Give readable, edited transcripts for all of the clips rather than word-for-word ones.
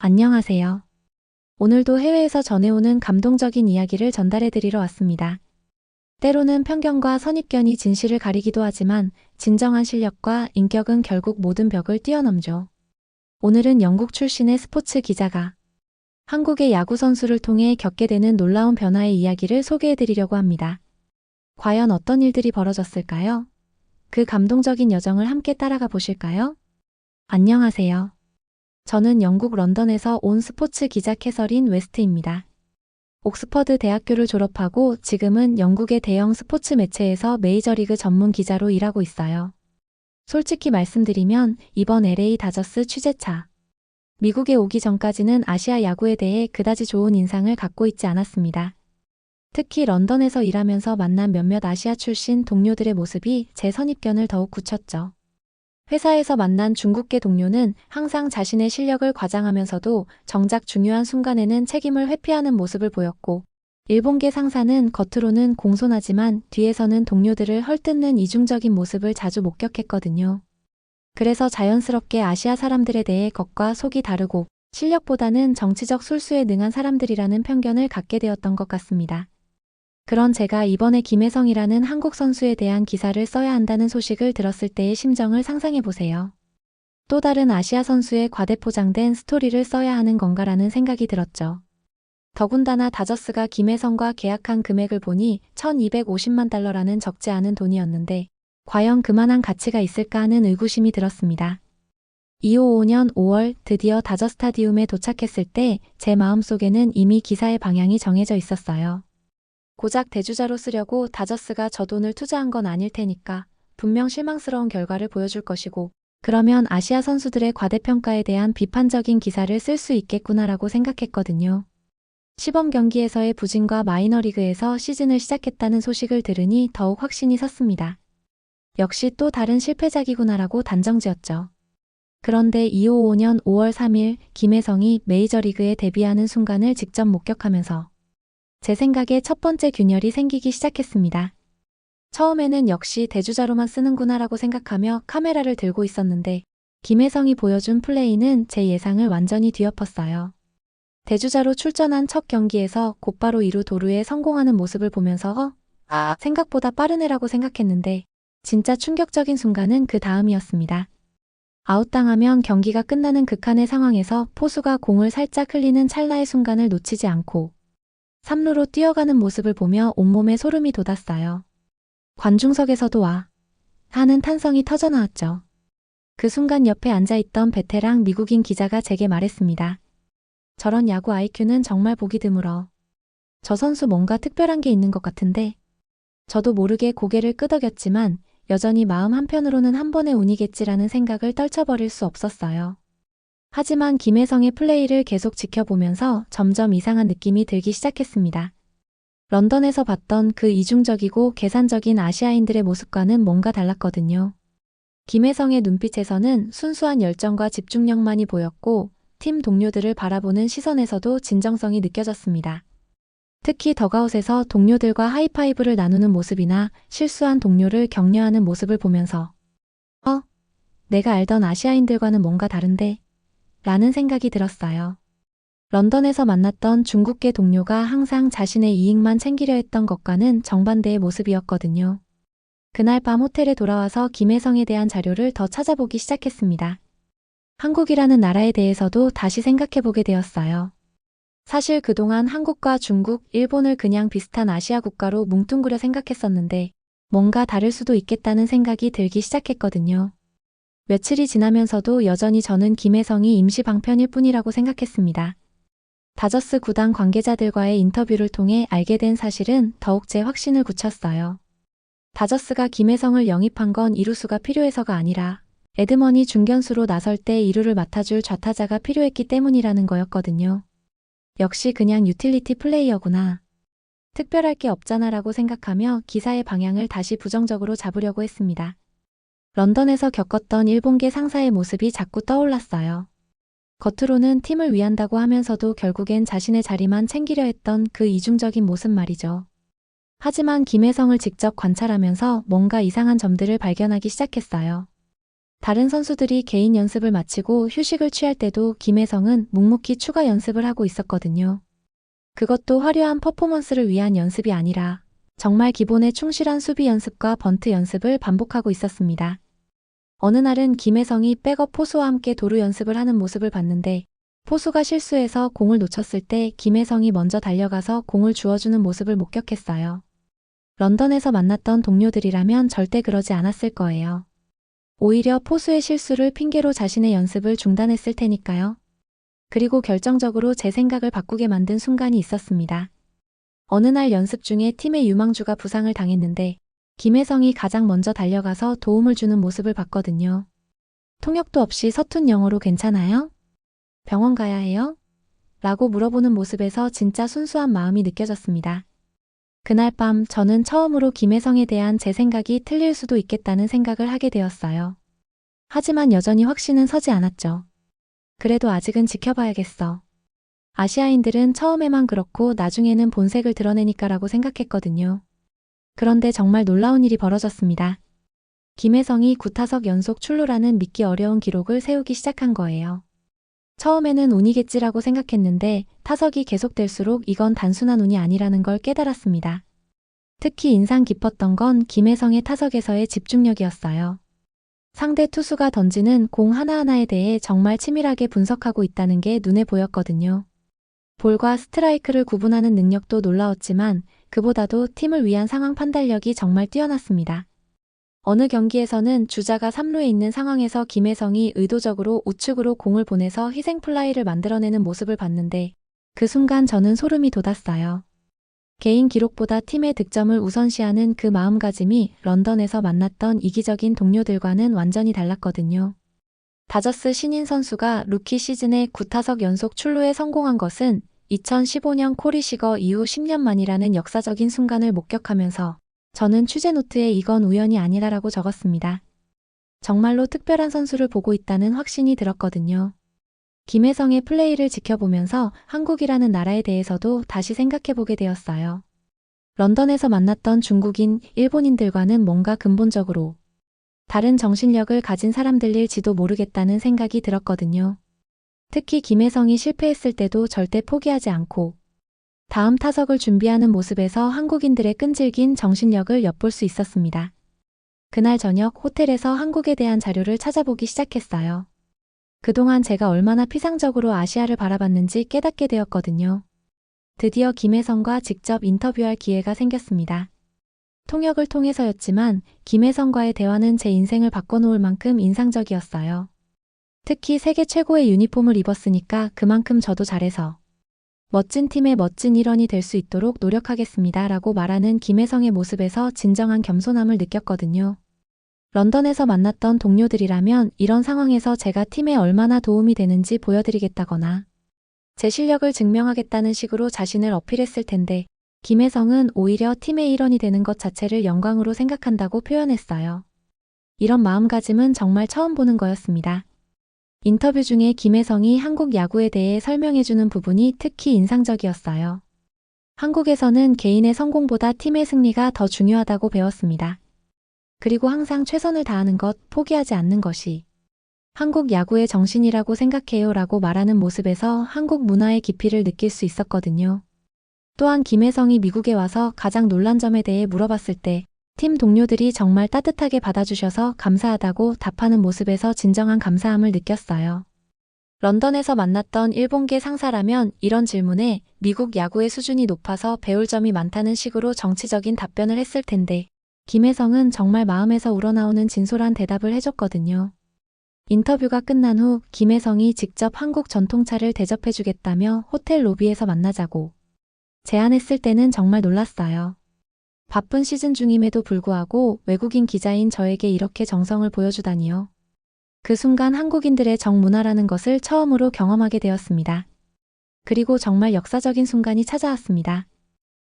안녕하세요. 오늘도 해외에서 전해오는 감동적인 이야기를 전달해드리러 왔습니다. 때로는 편견과 선입견이 진실을 가리기도 하지만 진정한 실력과 인격은 결국 모든 벽을 뛰어넘죠. 오늘은 영국 출신의 스포츠 기자가 한국의 야구 선수를 통해 겪게 되는 놀라운 변화의 이야기를 소개해드리려고 합니다. 과연 어떤 일들이 벌어졌을까요? 그 감동적인 여정을 함께 따라가 보실까요? 안녕하세요. 저는 영국 런던에서 온 스포츠 기자 캐서린 웨스트입니다. 옥스퍼드 대학교를 졸업하고 지금은 영국의 대형 스포츠 매체에서 메이저리그 전문 기자로 일하고 있어요. 솔직히 말씀드리면 이번 LA 다저스 취재차, 미국에 오기 전까지는 아시아 야구에 대해 그다지 좋은 인상을 갖고 있지 않았습니다. 특히 런던에서 일하면서 만난 몇몇 아시아 출신 동료들의 모습이 제 선입견을 더욱 굳혔죠. 회사에서 만난 중국계 동료는 항상 자신의 실력을 과장하면서도 정작 중요한 순간에는 책임을 회피하는 모습을 보였고, 일본계 상사는 겉으로는 공손하지만 뒤에서는 동료들을 헐뜯는 이중적인 모습을 자주 목격했거든요. 그래서 자연스럽게 아시아 사람들에 대해 겉과 속이 다르고 실력보다는 정치적 술수에 능한 사람들이라는 편견을 갖게 되었던 것 같습니다. 그런 제가 이번에 김혜성이라는 한국 선수에 대한 기사를 써야 한다는 소식을 들었을 때의 심정을 상상해보세요. 또 다른 아시아 선수의 과대포장된 스토리를 써야 하는 건가라는 생각이 들었죠. 더군다나 다저스가 김혜성과 계약한 금액을 보니 1250만 달러라는 적지 않은 돈이었는데 과연 그만한 가치가 있을까 하는 의구심이 들었습니다. 2055년 5월 드디어 다저 스타디움에 도착했을 때 제 마음속에는 이미 기사의 방향이 정해져 있었어요. 고작 대주자로 쓰려고 다저스가 저 돈을 투자한 건 아닐 테니까 분명 실망스러운 결과를 보여줄 것이고, 그러면 아시아 선수들의 과대평가에 대한 비판적인 기사를 쓸 수 있겠구나라고 생각했거든요. 시범 경기에서의 부진과 마이너리그에서 시즌을 시작했다는 소식을 들으니 더욱 확신이 섰습니다. 역시 또 다른 실패작이구나라고 단정지었죠. 그런데 2055년 5월 3일 김혜성이 메이저리그에 데뷔하는 순간을 직접 목격하면서 제 생각에 첫 번째 균열이 생기기 시작했습니다. 처음에는 역시 대주자로만 쓰는구나라고 생각하며 카메라를 들고 있었는데 김혜성이 보여준 플레이는 제 예상을 완전히 뒤엎었어요. 대주자로 출전한 첫 경기에서 곧바로 2루 도루에 성공하는 모습을 보면서 생각보다 빠른 애라고 생각했는데 진짜 충격적인 순간은 그 다음이었습니다. 아웃당하면 경기가 끝나는 극한의 상황에서 포수가 공을 살짝 흘리는 찰나의 순간을 놓치지 않고 3루로 뛰어가는 모습을 보며 온몸에 소름이 돋았어요. 관중석에서도 와 하는 탄성이 터져나왔죠. 그 순간 옆에 앉아있던 베테랑 미국인 기자가 제게 말했습니다. 저런 야구 IQ는 정말 보기 드물어. 저 선수 뭔가 특별한 게 있는 것 같은데. 저도 모르게 고개를 끄덕였지만 여전히 마음 한편으로는 한 번의 운이겠지라는 생각을 떨쳐버릴 수 없었어요. 하지만 김혜성의 플레이를 계속 지켜보면서 점점 이상한 느낌이 들기 시작했습니다. 런던에서 봤던 그 이중적이고 계산적인 아시아인들의 모습과는 뭔가 달랐거든요. 김혜성의 눈빛에서는 순수한 열정과 집중력만이 보였고 팀 동료들을 바라보는 시선에서도 진정성이 느껴졌습니다. 특히 덕아웃에서 동료들과 하이파이브를 나누는 모습이나 실수한 동료를 격려하는 모습을 보면서 내가 알던 아시아인들과는 뭔가 다른데? 라는 생각이 들었어요. 런던에서 만났던 중국계 동료가 항상 자신의 이익만 챙기려 했던 것과는 정반대의 모습이었거든요. 그날 밤 호텔에 돌아와서 김혜성에 대한 자료를 더 찾아보기 시작했습니다. 한국이라는 나라에 대해서도 다시 생각해보게 되었어요. 사실 그동안 한국과 중국, 일본을 그냥 비슷한 아시아 국가로 뭉뚱그려 생각했었는데 뭔가 다를 수도 있겠다는 생각이 들기 시작했거든요. 며칠이 지나면서도 여전히 저는 김혜성이 임시 방편일 뿐이라고 생각했습니다. 다저스 구단 관계자들과의 인터뷰를 통해 알게 된 사실은 더욱 제 확신을 굳혔어요. 다저스가 김혜성을 영입한 건 이루수가 필요해서가 아니라 에드먼이 중견수로 나설 때 이루를 맡아줄 좌타자가 필요했기 때문이라는 거였거든요. 역시 그냥 유틸리티 플레이어구나. 특별할 게 없잖아라고 생각하며 기사의 방향을 다시 부정적으로 잡으려고 했습니다. 런던에서 겪었던 일본계 상사의 모습이 자꾸 떠올랐어요. 겉으로는 팀을 위한다고 하면서도 결국엔 자신의 자리만 챙기려 했던 그 이중적인 모습 말이죠. 하지만 김혜성을 직접 관찰하면서 뭔가 이상한 점들을 발견하기 시작했어요. 다른 선수들이 개인 연습을 마치고 휴식을 취할 때도 김혜성은 묵묵히 추가 연습을 하고 있었거든요. 그것도 화려한 퍼포먼스를 위한 연습이 아니라 정말 기본에 충실한 수비 연습과 번트 연습을 반복하고 있었습니다. 어느 날은 김혜성이 백업 포수와 함께 도루 연습을 하는 모습을 봤는데 포수가 실수해서 공을 놓쳤을 때 김혜성이 먼저 달려가서 공을 주워주는 모습을 목격했어요. 런던에서 만났던 동료들이라면 절대 그러지 않았을 거예요. 오히려 포수의 실수를 핑계로 자신의 연습을 중단했을 테니까요. 그리고 결정적으로 제 생각을 바꾸게 만든 순간이 있었습니다. 어느 날 연습 중에 팀의 유망주가 부상을 당했는데 김혜성이 가장 먼저 달려가서 도움을 주는 모습을 봤거든요. 통역도 없이 서툰 영어로 괜찮아요? 병원 가야 해요? 라고 물어보는 모습에서 진짜 순수한 마음이 느껴졌습니다. 그날 밤 저는 처음으로 김혜성에 대한 제 생각이 틀릴 수도 있겠다는 생각을 하게 되었어요. 하지만 여전히 확신은 서지 않았죠. 그래도 아직은 지켜봐야겠어. 아시아인들은 처음에만 그렇고 나중에는 본색을 드러내니까라고 생각했거든요. 그런데 정말 놀라운 일이 벌어졌습니다. 김혜성이 9타석 연속 출루라는 믿기 어려운 기록을 세우기 시작한 거예요. 처음에는 운이겠지라고 생각했는데 타석이 계속될수록 이건 단순한 운이 아니라는 걸 깨달았습니다. 특히 인상 깊었던 건 김혜성의 타석에서의 집중력이었어요. 상대 투수가 던지는 공 하나하나에 대해 정말 치밀하게 분석하고 있다는 게 눈에 보였거든요. 볼과 스트라이크를 구분하는 능력도 놀라웠지만 그보다도 팀을 위한 상황 판단력이 정말 뛰어났습니다. 어느 경기에서는 주자가 3루에 있는 상황에서 김혜성이 의도적으로 우측으로 공을 보내서 희생 플라이를 만들어내는 모습을 봤는데 그 순간 저는 소름이 돋았어요. 개인 기록보다 팀의 득점을 우선시하는 그 마음가짐이 런던에서 만났던 이기적인 동료들과는 완전히 달랐거든요. 다저스 신인 선수가 루키 시즌에 9타석 연속 출루에 성공한 것은 2015년 코리 시거 이후 10년 만이라는 역사적인 순간을 목격하면서 저는 취재 노트에 이건 우연이 아니라라고 적었습니다. 정말로 특별한 선수를 보고 있다는 확신이 들었거든요. 김혜성의 플레이를 지켜보면서 한국이라는 나라에 대해서도 다시 생각해보게 되었어요. 런던에서 만났던 중국인, 일본인들과는 뭔가 근본적으로 다른 정신력을 가진 사람들일지도 모르겠다는 생각이 들었거든요. 특히 김혜성이 실패했을 때도 절대 포기하지 않고 다음 타석을 준비하는 모습에서 한국인들의 끈질긴 정신력을 엿볼 수 있었습니다. 그날 저녁 호텔에서 한국에 대한 자료를 찾아보기 시작했어요. 그동안 제가 얼마나 피상적으로 아시아를 바라봤는지 깨닫게 되었거든요. 드디어 김혜성과 직접 인터뷰할 기회가 생겼습니다. 통역을 통해서였지만 김혜성과의 대화는 제 인생을 바꿔놓을 만큼 인상적이었어요. 특히 세계 최고의 유니폼을 입었으니까 그만큼 저도 잘해서 멋진 팀의 멋진 일원이 될 수 있도록 노력하겠습니다. 라고 말하는 김혜성의 모습에서 진정한 겸손함을 느꼈거든요. 런던에서 만났던 동료들이라면 이런 상황에서 제가 팀에 얼마나 도움이 되는지 보여드리겠다거나 제 실력을 증명하겠다는 식으로 자신을 어필했을 텐데 김혜성은 오히려 팀의 일원이 되는 것 자체를 영광으로 생각한다고 표현했어요. 이런 마음가짐은 정말 처음 보는 거였습니다. 인터뷰 중에 김혜성이 한국 야구에 대해 설명해주는 부분이 특히 인상적이었어요. 한국에서는 개인의 성공보다 팀의 승리가 더 중요하다고 배웠습니다. 그리고 항상 최선을 다하는 것, 포기하지 않는 것이 한국 야구의 정신이라고 생각해요 라고 말하는 모습에서 한국 문화의 깊이를 느낄 수 있었거든요. 또한 김혜성이 미국에 와서 가장 놀란 점에 대해 물어봤을 때 팀 동료들이 정말 따뜻하게 받아주셔서 감사하다고 답하는 모습에서 진정한 감사함을 느꼈어요. 런던에서 만났던 일본계 상사라면 이런 질문에 미국 야구의 수준이 높아서 배울 점이 많다는 식으로 정치적인 답변을 했을 텐데 김혜성은 정말 마음에서 우러나오는 진솔한 대답을 해줬거든요. 인터뷰가 끝난 후 김혜성이 직접 한국 전통차를 대접해주겠다며 호텔 로비에서 만나자고 제안했을 때는 정말 놀랐어요. 바쁜 시즌 중임에도 불구하고 외국인 기자인 저에게 이렇게 정성을 보여주다니요. 그 순간 한국인들의 정문화라는 것을 처음으로 경험하게 되었습니다. 그리고 정말 역사적인 순간이 찾아왔습니다.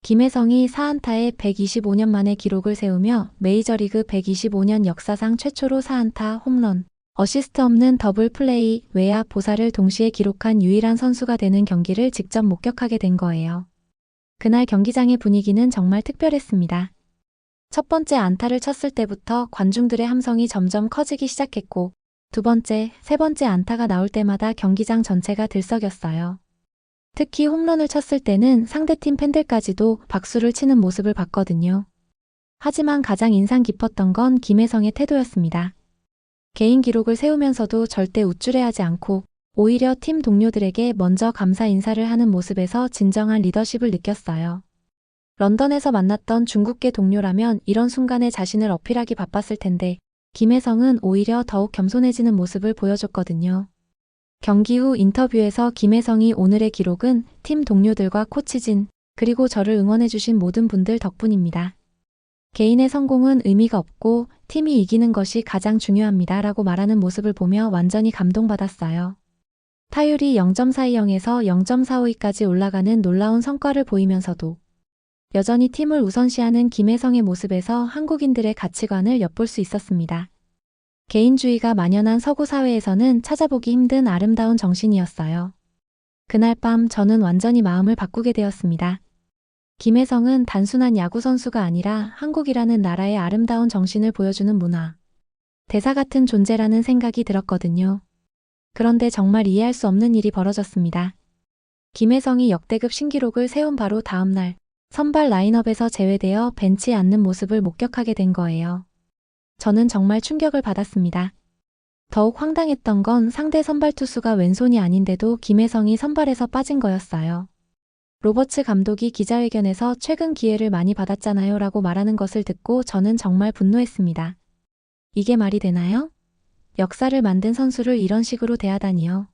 김혜성이 4안타에 125년 만에 기록을 세우며 메이저리그 125년 역사상 최초로 4안타, 홈런, 어시스트 없는 더블 플레이, 외야, 보사를 동시에 기록한 유일한 선수가 되는 경기를 직접 목격하게 된 거예요. 그날 경기장의 분위기는 정말 특별했습니다. 첫 번째 안타를 쳤을 때부터 관중들의 함성이 점점 커지기 시작했고 두 번째, 세 번째 안타가 나올 때마다 경기장 전체가 들썩였어요. 특히 홈런을 쳤을 때는 상대팀 팬들까지도 박수를 치는 모습을 봤거든요. 하지만 가장 인상 깊었던 건 김혜성의 태도였습니다. 개인 기록을 세우면서도 절대 우쭐해하지 않고 오히려 팀 동료들에게 먼저 감사 인사를 하는 모습에서 진정한 리더십을 느꼈어요. 런던에서 만났던 중국계 동료라면 이런 순간에 자신을 어필하기 바빴을 텐데 김혜성은 오히려 더욱 겸손해지는 모습을 보여줬거든요. 경기 후 인터뷰에서 김혜성이 오늘의 기록은 팀 동료들과 코치진, 그리고 저를 응원해주신 모든 분들 덕분입니다. 개인의 성공은 의미가 없고 팀이 이기는 것이 가장 중요합니다. 라고 말하는 모습을 보며 완전히 감동받았어요. 타율이 0.42에서 0.45까지 올라가는 놀라운 성과를 보이면서도 여전히 팀을 우선시하는 김혜성의 모습에서 한국인들의 가치관을 엿볼 수 있었습니다. 개인주의가 만연한 서구 사회에서는 찾아보기 힘든 아름다운 정신이었어요. 그날 밤 저는 완전히 마음을 바꾸게 되었습니다. 김혜성은 단순한 야구 선수가 아니라 한국이라는 나라의 아름다운 정신을 보여주는 문화, 대사 같은 존재라는 생각이 들었거든요. 그런데 정말 이해할 수 없는 일이 벌어졌습니다. 김혜성이 역대급 신기록을 세운 바로 다음 날, 선발 라인업에서 제외되어 벤치에 앉는 모습을 목격하게 된 거예요. 저는 정말 충격을 받았습니다. 더욱 황당했던 건 상대 선발 투수가 왼손이 아닌데도 김혜성이 선발에서 빠진 거였어요. 로버츠 감독이 기자회견에서 최근 기회를 많이 받았잖아요 라고 말하는 것을 듣고 저는 정말 분노했습니다. 이게 말이 되나요? 역사를 만든 선수를 이런 식으로 대하다니요.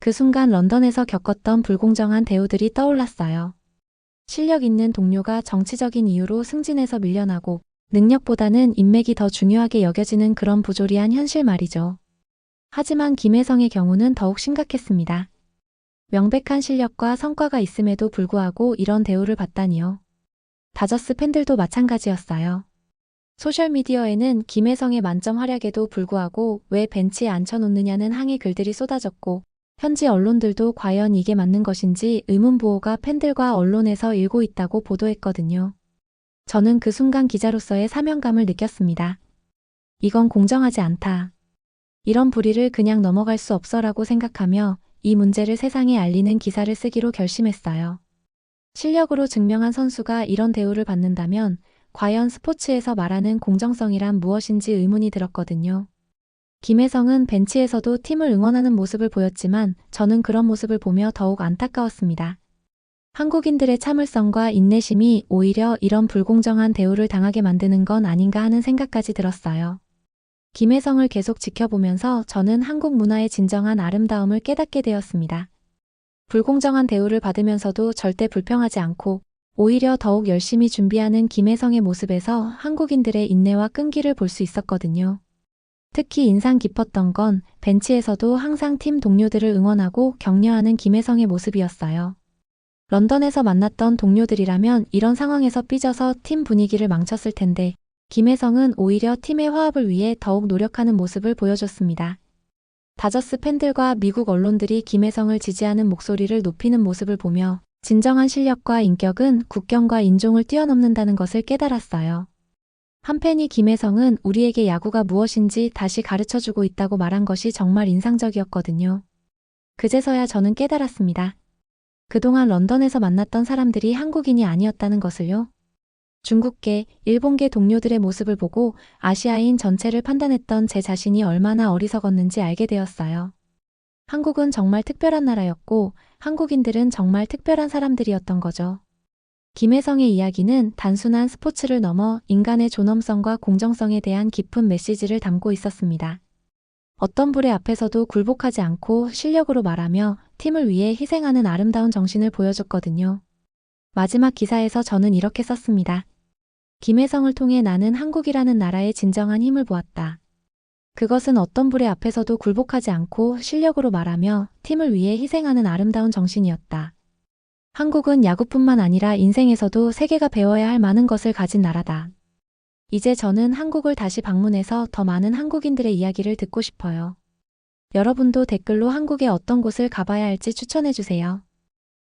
그 순간 런던에서 겪었던 불공정한 대우들이 떠올랐어요. 실력 있는 동료가 정치적인 이유로 승진해서 밀려나고 능력보다는 인맥이 더 중요하게 여겨지는 그런 부조리한 현실 말이죠. 하지만 김혜성의 경우는 더욱 심각했습니다. 명백한 실력과 성과가 있음에도 불구하고 이런 대우를 받다니요. 다저스 팬들도 마찬가지였어요. 소셜미디어에는 김혜성의 만점 활약에도 불구하고 왜 벤치에 앉혀놓느냐는 항의 글들이 쏟아졌고 현지 언론들도 과연 이게 맞는 것인지 의문부호가 팬들과 언론에서 일고 있다고 보도했거든요. 저는 그 순간 기자로서의 사명감을 느꼈습니다. 이건 공정하지 않다. 이런 불의를 그냥 넘어갈 수 없어라고 생각하며 이 문제를 세상에 알리는 기사를 쓰기로 결심했어요. 실력으로 증명한 선수가 이런 대우를 받는다면 과연 스포츠에서 말하는 공정성이란 무엇인지 의문이 들었거든요. 김혜성은 벤치에서도 팀을 응원하는 모습을 보였지만 저는 그런 모습을 보며 더욱 안타까웠습니다. 한국인들의 참을성과 인내심이 오히려 이런 불공정한 대우를 당하게 만드는 건 아닌가 하는 생각까지 들었어요. 김혜성을 계속 지켜보면서 저는 한국 문화의 진정한 아름다움을 깨닫게 되었습니다. 불공정한 대우를 받으면서도 절대 불평하지 않고 오히려 더욱 열심히 준비하는 김혜성의 모습에서 한국인들의 인내와 끈기를 볼 수 있었거든요. 특히 인상 깊었던 건 벤치에서도 항상 팀 동료들을 응원하고 격려하는 김혜성의 모습이었어요. 런던에서 만났던 동료들이라면 이런 상황에서 삐져서 팀 분위기를 망쳤을 텐데 김혜성은 오히려 팀의 화합을 위해 더욱 노력하는 모습을 보여줬습니다. 다저스 팬들과 미국 언론들이 김혜성을 지지하는 목소리를 높이는 모습을 보며 진정한 실력과 인격은 국경과 인종을 뛰어넘는다는 것을 깨달았어요. 한 팬이 김혜성은 우리에게 야구가 무엇인지 다시 가르쳐주고 있다고 말한 것이 정말 인상적이었거든요. 그제서야 저는 깨달았습니다. 그동안 런던에서 만났던 사람들이 한국인이 아니었다는 것을요. 중국계, 일본계 동료들의 모습을 보고 아시아인 전체를 판단했던 제 자신이 얼마나 어리석었는지 알게 되었어요. 한국은 정말 특별한 나라였고 한국인들은 정말 특별한 사람들이었던 거죠. 김혜성의 이야기는 단순한 스포츠를 넘어 인간의 존엄성과 공정성에 대한 깊은 메시지를 담고 있었습니다. 어떤 불의 앞에서도 굴복하지 않고 실력으로 말하며 팀을 위해 희생하는 아름다운 정신을 보여줬거든요. 마지막 기사에서 저는 이렇게 썼습니다. 김혜성을 통해 나는 한국이라는 나라의 진정한 힘을 보았다. 그것은 어떤 불의 앞에서도 굴복하지 않고 실력으로 말하며 팀을 위해 희생하는 아름다운 정신이었다. 한국은 야구뿐만 아니라 인생에서도 세계가 배워야 할 많은 것을 가진 나라다. 이제 저는 한국을 다시 방문해서 더 많은 한국인들의 이야기를 듣고 싶어요. 여러분도 댓글로 한국의 어떤 곳을 가봐야 할지 추천해주세요.